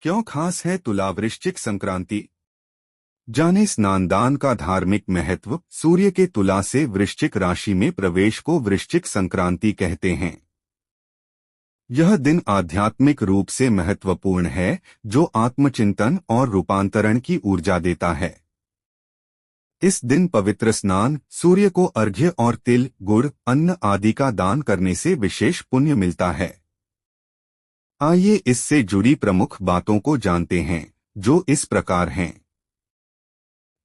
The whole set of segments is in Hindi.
क्यों खास है तुला वृश्चिक संक्रांति? जाने स्नानदान का धार्मिक महत्व। सूर्य के तुला से वृश्चिक राशि में प्रवेश को वृश्चिक संक्रांति कहते हैं। यह दिन आध्यात्मिक रूप से महत्वपूर्ण है, जो आत्मचिंतन और रूपांतरण की ऊर्जा देता है। इस दिन पवित्र स्नान, सूर्य को अर्घ्य और तिल, गुड़, अन्न आदि का दान करने से विशेष पुण्य मिलता है। आइए इससे जुड़ी प्रमुख बातों को जानते हैं, जो इस प्रकार हैं।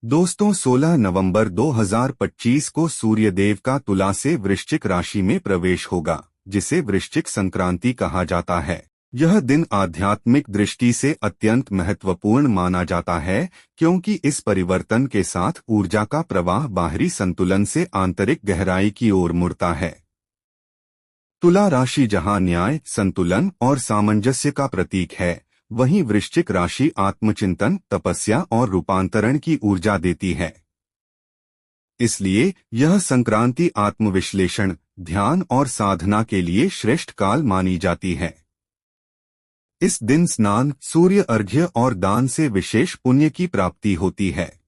दोस्तों, 16 नवंबर 2025 को सूर्यदेव का तुला से वृश्चिक राशि में प्रवेश होगा, जिसे वृश्चिक संक्रांति कहा जाता है। यह दिन आध्यात्मिक दृष्टि से अत्यंत महत्वपूर्ण माना जाता है, क्योंकि इस परिवर्तन के साथ ऊर्जा का प्रवाह बाहरी संतुलन से आंतरिक गहराई की ओर मुड़ता है। तुला राशि जहां न्याय, संतुलन और सामंजस्य का प्रतीक है, वहीं वृश्चिक राशि आत्मचिंतन, तपस्या और रूपांतरण की ऊर्जा देती है। इसलिए यह संक्रांति आत्मविश्लेषण, ध्यान और साधना के लिए श्रेष्ठ काल मानी जाती है। इस दिन स्नान, सूर्य अर्घ्य और दान से विशेष पुण्य की प्राप्ति होती है।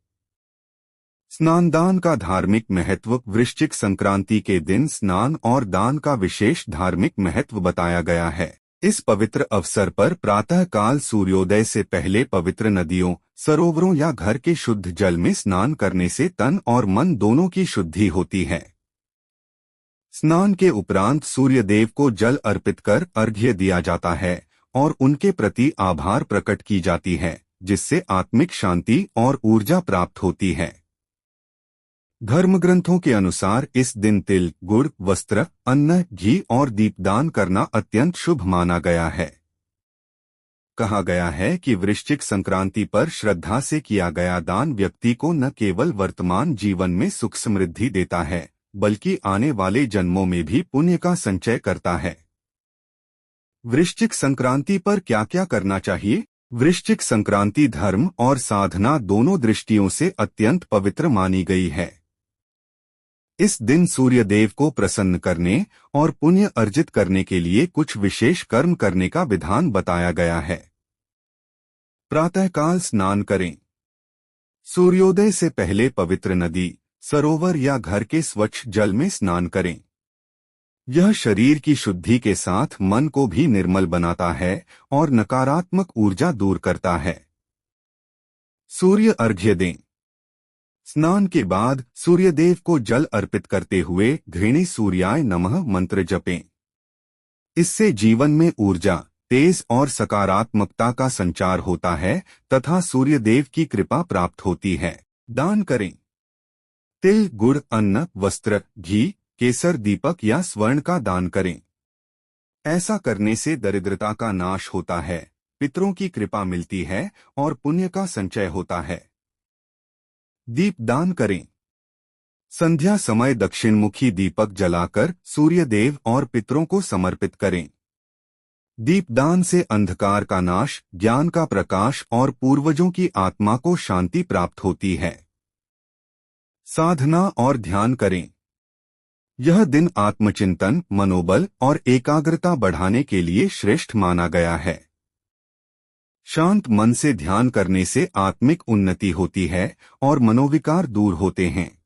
स्नानदान का धार्मिक महत्व। वृश्चिक संक्रांति के दिन स्नान और दान का विशेष धार्मिक महत्व बताया गया है। इस पवित्र अवसर पर प्रातः काल सूर्योदय से पहले पवित्र नदियों, सरोवरों या घर के शुद्ध जल में स्नान करने से तन और मन दोनों की शुद्धि होती है। स्नान के उपरांत सूर्यदेव को जल अर्पित कर अर्घ्य दिया जाता है और उनके प्रति आभार प्रकट की जाती है, जिससे आत्मिक शांति और ऊर्जा प्राप्त होती है। धर्मग्रंथों के अनुसार इस दिन तिल, गुड़, वस्त्र, अन्न, घी और दीपदान करना अत्यंत शुभ माना गया है। कहा गया है कि वृश्चिक संक्रांति पर श्रद्धा से किया गया दान व्यक्ति को न केवल वर्तमान जीवन में सुख समृद्धि देता है, बल्कि आने वाले जन्मों में भी पुण्य का संचय करता है। वृश्चिक संक्रांति पर क्या क्या करना चाहिए? वृश्चिक संक्रांति धर्म और साधना दोनों दृष्टियों से अत्यंत पवित्र मानी गई है। इस दिन सूर्यदेव को प्रसन्न करने और पुण्य अर्जित करने के लिए कुछ विशेष कर्म करने का विधान बताया गया है। प्रातःकाल स्नान करें। सूर्योदय से पहले पवित्र नदी, सरोवर या घर के स्वच्छ जल में स्नान करें। यह शरीर की शुद्धि के साथ मन को भी निर्मल बनाता है और नकारात्मक ऊर्जा दूर करता है। सूर्य अर्घ्य दें। स्नान के बाद सूर्यदेव को जल अर्पित करते हुए घृणी सूर्याय नमः मंत्र जपें। इससे जीवन में ऊर्जा, तेज और सकारात्मकता का संचार होता है तथा सूर्यदेव की कृपा प्राप्त होती है। दान करें। तिल, गुड़, अन्न, वस्त्र, घी, केसर, दीपक या स्वर्ण का दान करें। ऐसा करने से दरिद्रता का नाश होता है, पितरों की कृपा मिलती है और पुण्य का संचय होता है। दीपदान करें। संध्या समय दक्षिणमुखी दीपक जलाकर सूर्यदेव और पितरों को समर्पित करें। दीपदान से अंधकार का नाश, ज्ञान का प्रकाश और पूर्वजों की आत्मा को शांति प्राप्त होती है। साधना और ध्यान करें। यह दिन आत्मचिंतन, मनोबल और एकाग्रता बढ़ाने के लिए श्रेष्ठ माना गया है। शांत मन से ध्यान करने से आत्मिक उन्नति होती है और मनोविकार दूर होते हैं।